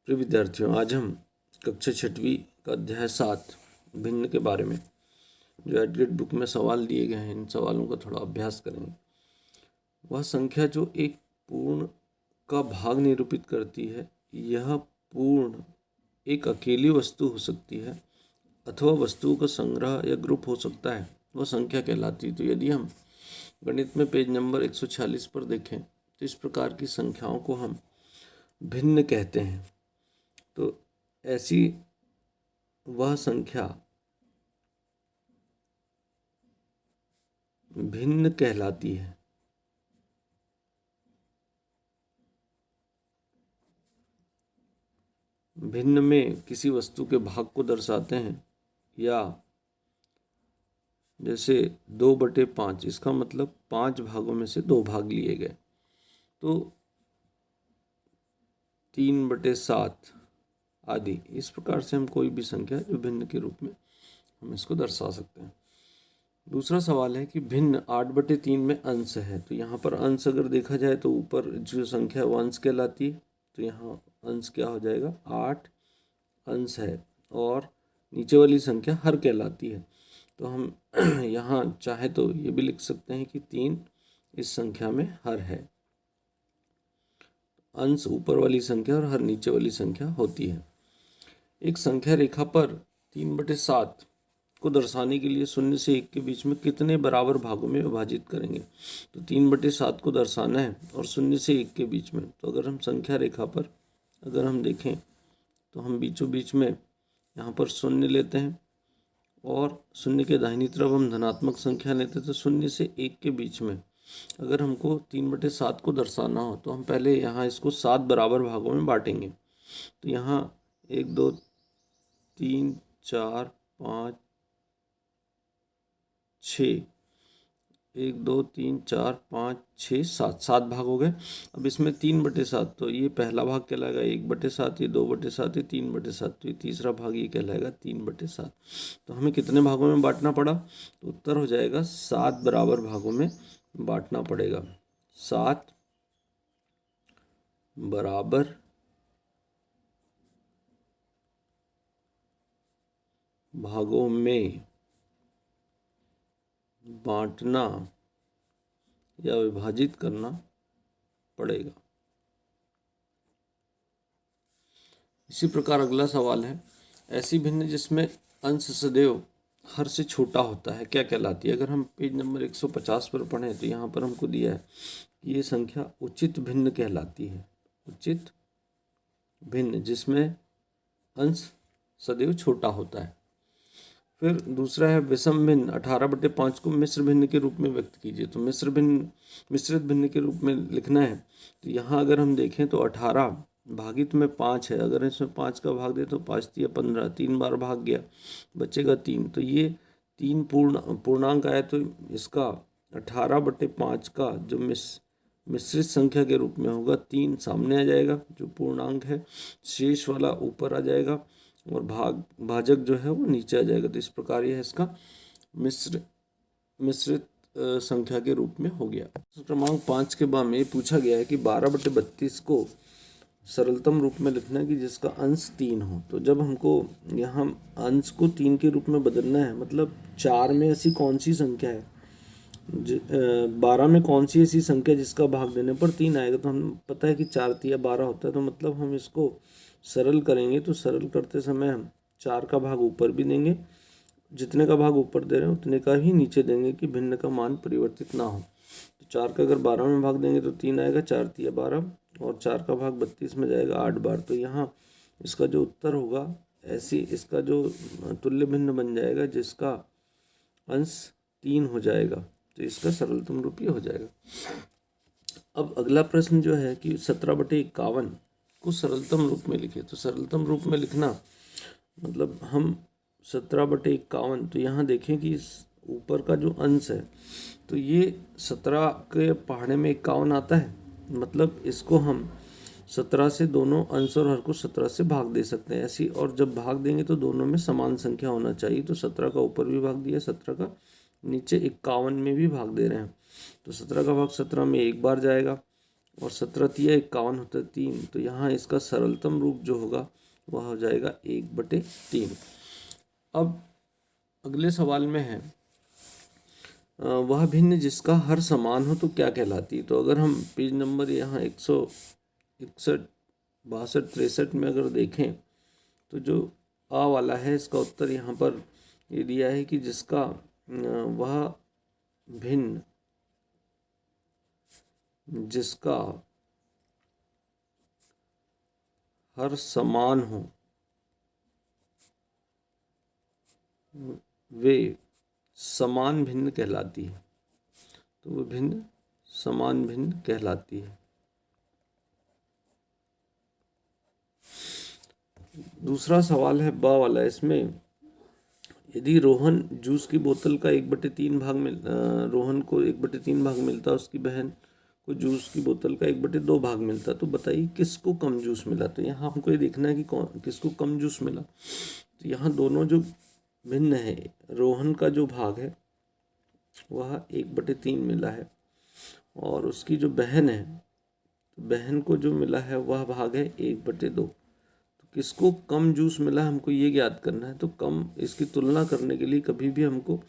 प्रिय विद्यार्थियों, आज हम कक्षा 6वीं का अध्याय 7 भिन्न के बारे में जो एडगेट बुक में सवाल दिए गए हैं, इन सवालों का थोड़ा अभ्यास करेंगे। वह संख्या जो एक पूर्ण का भाग निरूपित करती है, यह पूर्ण एक अकेली वस्तु हो सकती है अथवा वस्तुओं का संग्रह या ग्रुप हो सकता है, वह संख्या कहलाती है। तो यदि हम गणित में पेज नंबर 146 पर देखें तो इस प्रकार की संख्याओं को हम भिन्न कहते हैं। तो ऐसी वह संख्या भिन्न कहलाती है। भिन्न में किसी वस्तु के भाग को दर्शाते हैं, या जैसे 2/5, इसका मतलब 5 भागों में से 2 भाग लिए गए। तो 3/7 आदि, इस प्रकार से हम कोई भी संख्या जो भिन्न के रूप में हम इसको दर्शा सकते हैं। दूसरा सवाल है कि भिन्न 8/3 में अंश है। तो यहाँ पर अंश अगर देखा जाए तो ऊपर जो संख्या है वो अंश कहलाती है। तो यहाँ अंश क्या हो जाएगा, 8 अंश है, और नीचे वाली संख्या हर कहलाती है। तो हम यहाँ चाहे तो ये भी लिख सकते हैं कि 3 इस संख्या में हर है। अंश ऊपर वाली संख्या और हर नीचे वाली संख्या होती है। एक संख्या रेखा पर 3/7 को दर्शाने के लिए 0 से 1 के बीच में कितने बराबर भागों में विभाजित करेंगे। तो 3/7 को दर्शाना है और 0 से 1 के बीच में। तो अगर हम संख्या रेखा पर अगर हम देखें तो हम बीचों बीच में यहाँ पर 0 लेते हैं और 0 के दाहिनी तरफ हम धनात्मक संख्या लेते हैं। तो 0 से 1 के बीच में अगर हमको 3/7 को दर्शाना हो तो हम पहले यहाँ इसको 7 बराबर भागों में बांटेंगे। तो यहाँ 1 2 3 4 5 6, 1 2 3 4 5 6 7 भाग हो गए। अब इसमें 3/7, तो ये पहला भाग कहलाएगा 1/7, ये 2/7, ये 3/7, तो ये तीसरा भाग ये कहलाएगा 3/7। तो हमें कितने भागों में बांटना पड़ा, तो उत्तर हो जाएगा 7 बराबर भागों में बांटना पड़ेगा। 7 बराबर भागों में बांटना या विभाजित करना पड़ेगा। इसी प्रकार अगला सवाल है, ऐसी भिन्न जिसमें अंश सदैव हर से छोटा होता है क्या कहलाती है। अगर हम पेज नंबर 150 पर पढ़ें तो यहाँ पर हमको दिया है कि ये संख्या उचित भिन्न कहलाती है। उचित भिन्न जिसमें अंश सदैव छोटा होता है। फिर दूसरा है विषम भिन्न 18/5 को मिश्र भिन्न के रूप में व्यक्त कीजिए। तो मिश्रित भिन्न के रूप में लिखना है। तो यहाँ अगर हम देखें तो 18 भागित में 5 है। अगर इसमें 5 का भाग दे तो 5 × 15, 3 बार भाग गया, बचेगा 3। तो ये 3 पूर्णांक आया, तो इसका 18/5 का जो मिश्रित संख्या के रूप में होगा 3 सामने आ जाएगा जो पूर्णांक है, शेष वाला ऊपर आ जाएगा और भाजक जो है वो नीचे आ जाएगा। तो इस प्रकार यह इसका मिश्रित संख्या के रूप में हो गया। क्रमांक 5 के बाद में पूछा गया है कि 12/32 को सरलतम रूप में लिखना है कि जिसका अंश 3 हो। तो जब हमको यहाँ अंश को 3 के रूप में बदलना है, मतलब 4 में ऐसी कौन सी संख्या है, 12 में कौन सी ऐसी संख्या जिसका भाग देने पर 3 आएगा। तो हम पता है कि 4 × 12 होता है। तो मतलब हम इसको सरल करेंगे तो सरल करते समय हम 4 का भाग ऊपर भी देंगे, जितने का भाग ऊपर दे रहे हैं उतने का ही नीचे देंगे कि भिन्न का मान परिवर्तित ना हो। तो 4 का अगर 12 में भाग देंगे तो 3 आएगा, 4 × 12, और 4 का भाग 32 में जाएगा 8 बार। तो यहाँ इसका जो उत्तर होगा, ऐसी इसका जो तुल्य भिन्न बन जाएगा जिसका अंश 3 हो जाएगा। तो इसका सरलतम रूप ये हो जाएगा। अब अगला प्रश्न जो है कि 17/51 को सरलतम रूप में लिखे। तो सरलतम रूप में लिखना मतलब हम 17/51, तो यहाँ देखें कि इस ऊपर का जो अंश है तो ये 17 के पहाड़े में 51 आता है, मतलब इसको हम 17 से दोनों अंश और हर को 17 से भाग दे सकते हैं ऐसी। और जब भाग देंगे तो दोनों में समान संख्या होना चाहिए। तो 17 का ऊपर भी भाग दिया, 17 का नीचे 51 में भी भाग दे रहे हैं। तो 17 का भाग 17 में 1 बार जाएगा, और 17 तिया 51 होता है 3, तो यहाँ इसका सरलतम रूप जो होगा वह हो जाएगा 1/3। अब अगले सवाल में है वह भिन्न जिसका हर समान हो तो क्या कहलाती है। तो अगर हम पेज नंबर यहाँ 161, 62, 63 में अगर देखें तो जो आ वाला है इसका उत्तर यहाँ पर ये दिया है कि जिसका वह भिन्न जिसका हर समान हो वे समान भिन्न कहलाती है। तो वो भिन्न समान भिन्न कहलाती है। दूसरा सवाल है बा वाला, इसमें यदि रोहन जूस की बोतल का 1/3 भाग मिल रोहन को 1/3 भाग मिलता, उसकी बहन को जूस की बोतल का 1/2 भाग मिलता, तो बताइए किसको कम जूस मिला। तो यहाँ हमको ये देखना है कि कौन किसको कम जूस मिला। तो यहाँ दोनों जो भिन्न है, रोहन का जो भाग है वह 1/3 मिला है और उसकी जो बहन है, बहन को जो मिला है वह भाग है 1/2। तो किसको कम जूस मिला है हमको ये ज्ञात करना है। तो कम, इसकी तुलना करने के लिए कभी भी हमको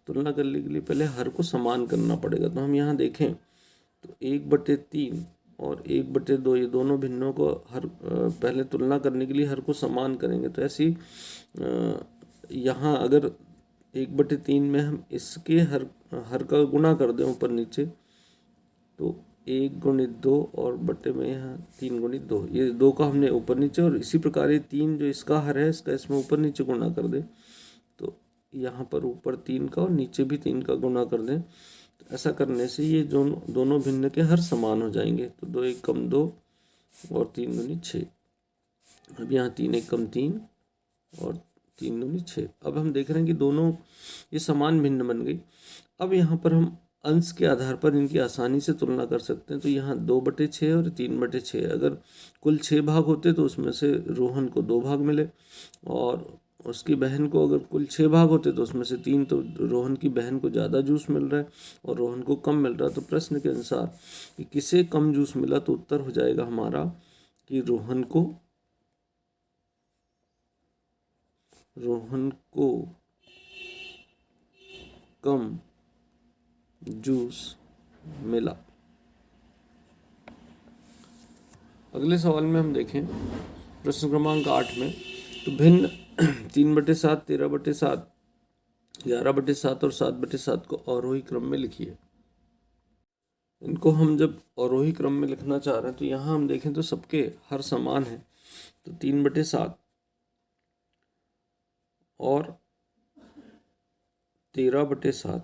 तुलना करने के लिए पहले हर को समान करना पड़ेगा। तो हम यहाँ देखें तो 1/3 और 1/2 ये दोनों भिन्नों को हर पहले तुलना करने के लिए हर को समान करेंगे। तो ऐसी यहाँ अगर 1/3 में हम इसके हर का गुणा कर दें ऊपर नीचे, तो 1 × 2 और बटे में यहाँ 3 × 2, ये 2 का हमने ऊपर नीचे, और इसी प्रकार ये 3 जो इसका हर है इसका इसमें ऊपर नीचे गुणा कर दें, तो यहाँ पर ऊपर 3 का और नीचे भी 3 का गुणा कर दें। तो ऐसा करने से ये दोनों भिन्न के हर समान हो जाएंगे। तो 2 × 1 = 2 और 3 × 6। अब यहाँ 3 × 1 = 3 और 3 × 6। अब हम देख रहे हैं कि दोनों ये समान भिन्न बन गई। अब यहाँ पर हम अंश के आधार पर इनकी आसानी से तुलना कर सकते हैं। तो यहाँ 2/6 और 3/6, अगर कुल 6 भाग होते तो उसमें से रोहन को 2 भाग मिले, और उसकी बहन को अगर कुल 6 भाग होते तो उसमें से 3, तो रोहन की बहन को ज़्यादा जूस मिल रहा है और रोहन को कम मिल रहा है। तो प्रश्न के अनुसार कि किसे कम जूस मिला, तो उत्तर हो जाएगा हमारा कि रोहन को कम जूस मिला। अगले सवाल में हम देखें प्रश्न क्रमांक 8 में, तो भिन्न 3/7, 13/7, 11/7 और 7/7 को आरोही क्रम में लिखिए। इनको हम जब आरोही क्रम में लिखना चाह रहे हैं तो यहाँ हम देखें तो सबके हर समान है। तो 3/7 और 13/7,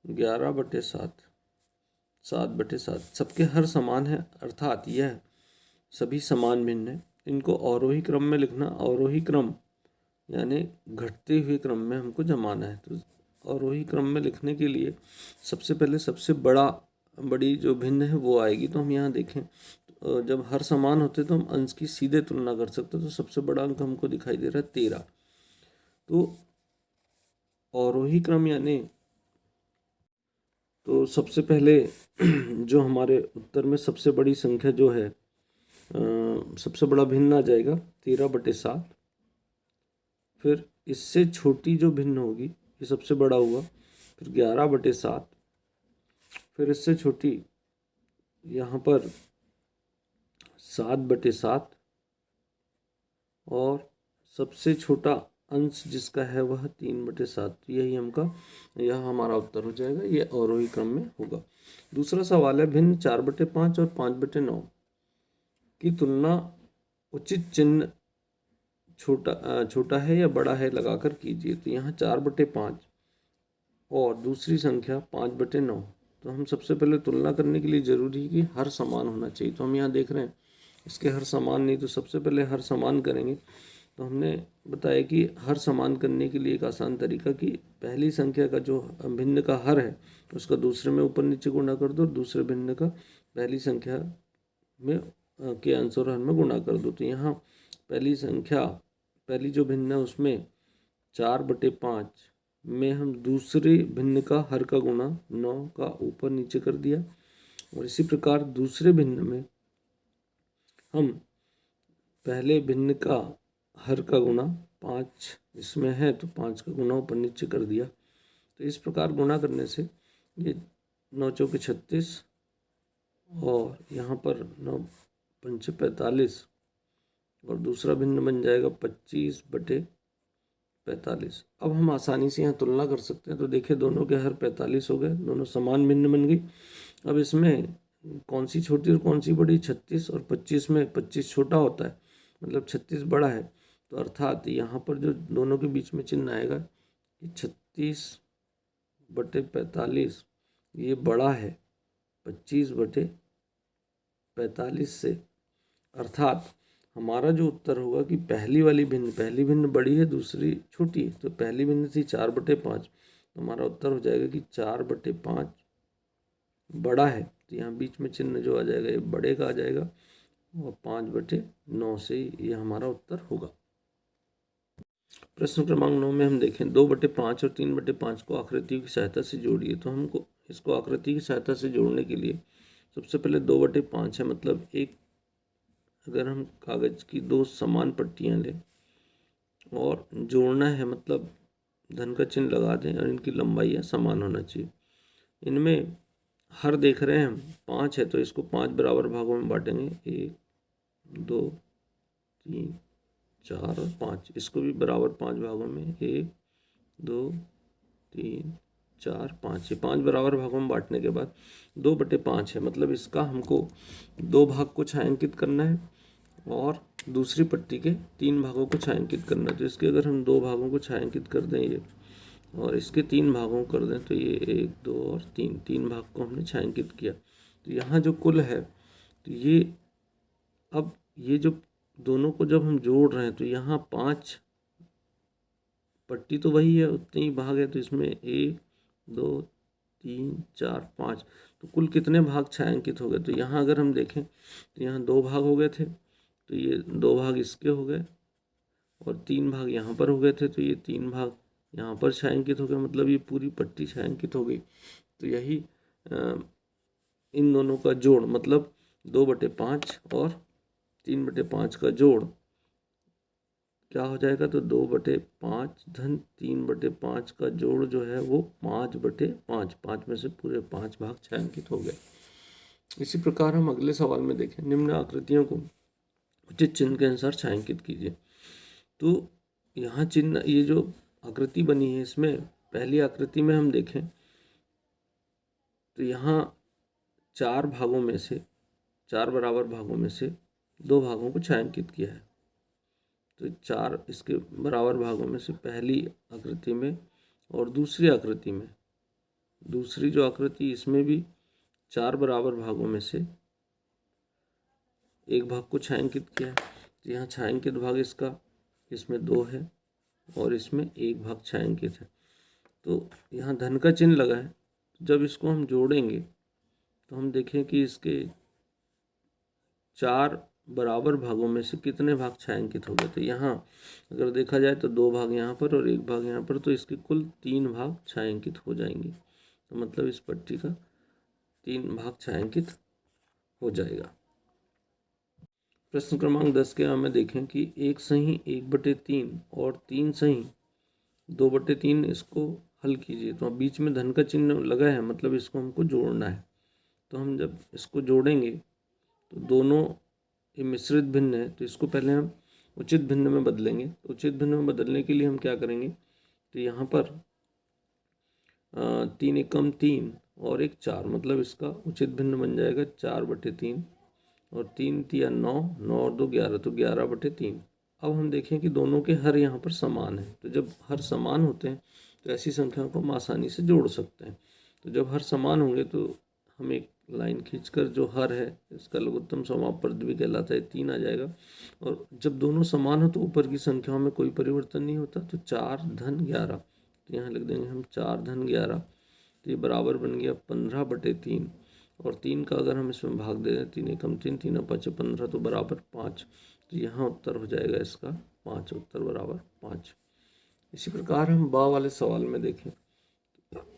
11/7, 7/7 सबके हर समान है, अर्थात यह सभी समान भिन्न है। इनको आरोही क्रम में लिखना, आरोही क्रम यानी घटते हुए क्रम में हमको जमाना है। तो आरोही क्रम में लिखने के लिए सबसे पहले सबसे बड़ी जो भिन्न है वो आएगी। तो हम यहाँ देखें जब हर समान होते तो हम अंश की सीधे तुलना कर सकते। तो सबसे बड़ा अंक हमको दिखाई दे रहा है 13। तो आरोही क्रम यानी, तो सबसे पहले जो हमारे उत्तर में सबसे बड़ी संख्या जो है सबसे बड़ा भिन्न आ जाएगा 13/7। फिर इससे छोटी जो भिन्न होगी ये सबसे बड़ा हुआ, फिर 11/7, फिर इससे छोटी यहाँ पर 7/7, और सबसे छोटा अंश जिसका है वह 3/7। यही यह हमारा उत्तर हो जाएगा, ये आरोही क्रम में होगा। दूसरा सवाल है भिन्न 4/5 और 5/9 की तुलना उचित चिन्ह छोटा है या बड़ा है लगाकर कीजिए। तो यहाँ 4/5 और दूसरी संख्या 5/9, तो हम सबसे पहले तुलना करने के लिए जरूरी है कि हर समान होना चाहिए। तो हम यहाँ देख रहे हैं इसके हर समान नहीं, तो सबसे पहले हर समान करेंगे। तो हमने बताया कि हर समान करने के लिए एक आसान तरीका कि पहली संख्या का जो भिन्न का हर है उसका दूसरे में ऊपर नीचे गुणा कर दो, और दूसरे भिन्न का पहली संख्या में के अंश और हर में गुणा कर दो। तो यहाँ पहली जो भिन्न है उसमें 4/5 में हम दूसरे भिन्न का हर का गुणा 9 का ऊपर नीचे कर दिया, और इसी प्रकार दूसरे भिन्न में हम पहले भिन्न का हर का गुणा 5 इसमें है तो 5 का गुणा ऊपर नीचे कर दिया। तो इस प्रकार गुणा करने से ये 9 चौके 36 और यहाँ पर 9 पंचे 45 और दूसरा भिन्न बन जाएगा 25/45। अब हम आसानी से यहाँ तुलना कर सकते हैं। तो देखिए दोनों के हर 45 हो गए, दोनों समान भिन्न बन गई। अब इसमें कौन सी छोटी और कौन सी बड़ी? 36 और 25 में 25 छोटा होता है, मतलब 36 बड़ा है। तो अर्थात यहाँ पर जो दोनों के बीच में चिन्ह आएगा कि 36/45 ये बड़ा है 25/45 से। अर्थात हमारा जो उत्तर होगा कि पहली भिन्न बड़ी है, दूसरी छोटी है। तो पहली भिन्न थी 4/5, तो हमारा उत्तर हो जाएगा कि 4/5 बड़ा है। तो यहाँ बीच में चिन्ह जो आ जाएगा ये बड़े का आ जाएगा और 5/9 से ये हमारा उत्तर होगा। प्रश्न क्रमांक 9 में हम देखें 2/5 और 3/5 को आकृतियों की सहायता से जोड़िए। तो हमको इसको आकृति की सहायता से जोड़ने के लिए सबसे पहले 2/5 है, मतलब एक अगर हम कागज की 2 समान पट्टियां लें और जोड़ना है, मतलब धन का चिन्ह लगा दें और इनकी लंबाइयाँ समान होना चाहिए। इनमें हर देख रहे हैं हम 5 है, तो इसको 5 बराबर भागों में बांटेंगे, 1 2 3 4 और 5। इसको भी बराबर 5 भागों में, 1 2 3 4 5। ये 5 बराबर भागों में बांटने के बाद 2/5 है, मतलब इसका हमको 2 भाग को छायांकित करना है और दूसरी पट्टी के 3 भागों को छायांकित करना है। तो इसके अगर हम 2 भागों को छायांकित कर दें ये और इसके 3 भागों को कर दें, तो ये 1 2 और 3 भाग को हमने छायांकित किया। तो यहाँ जो कुल है, तो ये अब ये जो दोनों को जब हम जोड़ रहे हैं तो यहाँ 5 पट्टी तो वही है, उतने ही भाग है। तो इसमें 1 2 3 4 5, तो कुल कितने भाग छायांकित हो गए? तो यहाँ अगर हम देखें तो यहाँ 2 भाग हो गए थे, तो ये 2 भाग इसके हो गए और 3 भाग यहाँ पर हो गए थे, तो ये 3 भाग यहाँ पर छायांकित हो गए, मतलब ये पूरी पट्टी छायांकित हो गई। तो यही इन दोनों का जोड़, मतलब 2/5 और 3/5 का जोड़ क्या हो जाएगा? तो 2/5 धन 3/5 का जोड़ जो है वो 5/5, 5 में से पूरे 5 भाग छायांकित हो गए। इसी प्रकार हम अगले सवाल में देखें, निम्न आकृतियों को उचित चिन्ह के अनुसार छायांकित कीजिए। तो यहाँ चिन्ह, ये जो आकृति बनी है, इसमें पहली आकृति में हम देखें तो यहाँ 4 भागों में से, 4 बराबर भागों में से 2 भागों को छायांकित किया है। तो 4 इसके बराबर भागों में से पहली आकृति में और दूसरी आकृति में, दूसरी जो आकृति इसमें भी 4 बराबर भागों में से एक भाग को छायांकित किया है। तो यहाँ छायांकित भाग इसका, इसमें 2 है और इसमें 1 भाग छायांकित है। तो यहाँ धन का चिन्ह लगा है। जब इसको हम जोड़ेंगे तो हम देखें कि इसके 4 बराबर भागों में से कितने भाग छायांकित हो गए। तो यहाँ अगर देखा जाए तो 2 भाग यहाँ पर और 1 भाग यहाँ पर, तो इसके कुल 3 भाग छायांकित हो जाएंगे। तो मतलब इस पट्टी का 3 भाग छायांकित हो जाएगा। प्रश्न क्रमांक 10 के हमें देखें कि 1 सही 1/3 और 3 सही 2/3, इसको हल कीजिए। तो बीच में धन का चिन्ह लगा है, मतलब इसको हमको जोड़ना है। तो हम जब इसको जोड़ेंगे तो दोनों ये मिश्रित भिन्न है, तो इसको पहले हम उचित भिन्न में बदलेंगे। तो उचित भिन्न में बदलने के लिए हम क्या करेंगे? तो यहाँ पर 3 एकम 3 और 1 4, मतलब इसका उचित भिन्न बन जाएगा 4/3 और 3 तिया 9, 9 और 2 11, तो 11/3। अब हम देखें कि दोनों के हर यहाँ पर समान है। तो जब हर समान होते हैं तो ऐसी संख्याओं को हम आसानी से जोड़ सकते हैं। तो जब हर समान होंगे तो हम एक लाइन खींचकर जो हर है इसका लघुत्तम समापवर्ग भी कहलाता है, 3 आ जाएगा। और जब दोनों समान हो तो ऊपर की संख्याओं में कोई परिवर्तन नहीं होता। तो 4 धन 11, तो यहाँ लिख देंगे हम 4 धन 11, तो ये बराबर बन गया 15/3। और 3 का अगर हम इसमें भाग दे दें, 3 एकम 3, 3 5 15, तो बराबर 5। तो यहाँ उत्तर हो जाएगा इसका 5, उत्तर बराबर 5। इसी प्रकार हम बा वाले सवाल में देखें।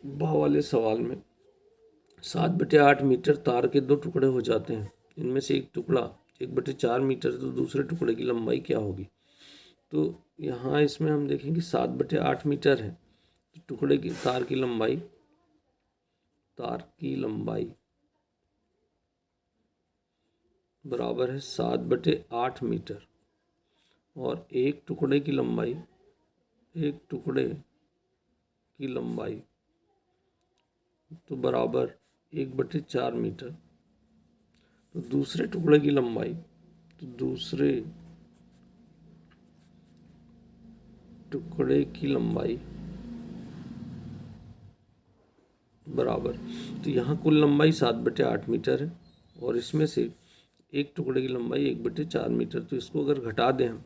बा वाले सवाल में 7/8 मीटर तार के 2 टुकड़े हो जाते हैं। इनमें से एक टुकड़ा 1/4 मीटर, तो दूसरे टुकड़े की लंबाई क्या होगी? तो यहाँ इसमें हम देखेंगे 7/8 मीटर है, तो टुकड़े की तार की लंबाई बराबर है 7/8 मीटर, और एक टुकड़े की लंबाई तो बराबर 1/4 मीटर। तो दूसरे टुकड़े की लंबाई बराबर, तो यहाँ कुल लंबाई 7/8 मीटर है, और इसमें से एक टुकड़े की लंबाई 1/4 मीटर। तो इसको अगर घटा दें हम,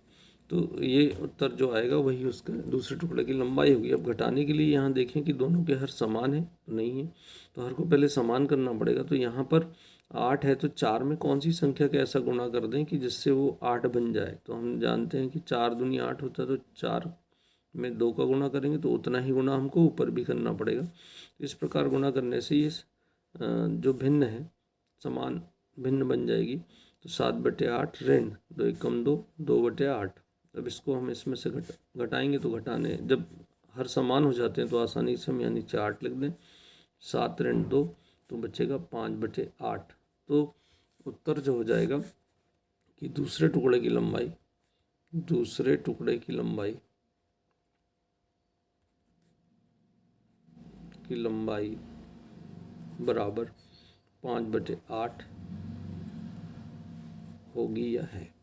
तो ये उत्तर जो आएगा वही उसका दूसरे टुकड़े की लंबाई होगी। अब घटाने के लिए यहाँ देखें कि दोनों के हर समान है तो नहीं है, तो हर को पहले समान करना पड़ेगा। तो यहाँ पर 8 है, तो 4 में कौन सी संख्या का ऐसा गुणा कर दें कि जिससे वो 8 बन जाए। तो हम जानते हैं कि 4 दूनी 8 होता है, तो 4 में 2 का गुणा करेंगे तो उतना ही गुणा हमको ऊपर भी करना पड़ेगा। इस प्रकार गुणा करने से ये जो भिन्न है समान भिन्न बन जाएगी। तो 7/8 ऋण 2 एकम 2, 2/8। अब इसको हम इसमें से घटाएंगे, तो घटाने जब हर समान हो जाते हैं तो आसानी से हम यहाँ नीचे 8 लिख दें। 7 ऋण 2, तो बचेगा 5/8। तो उत्तर जो हो जाएगा कि दूसरे टुकड़े की लंबाई बराबर 5/8 होगी या है।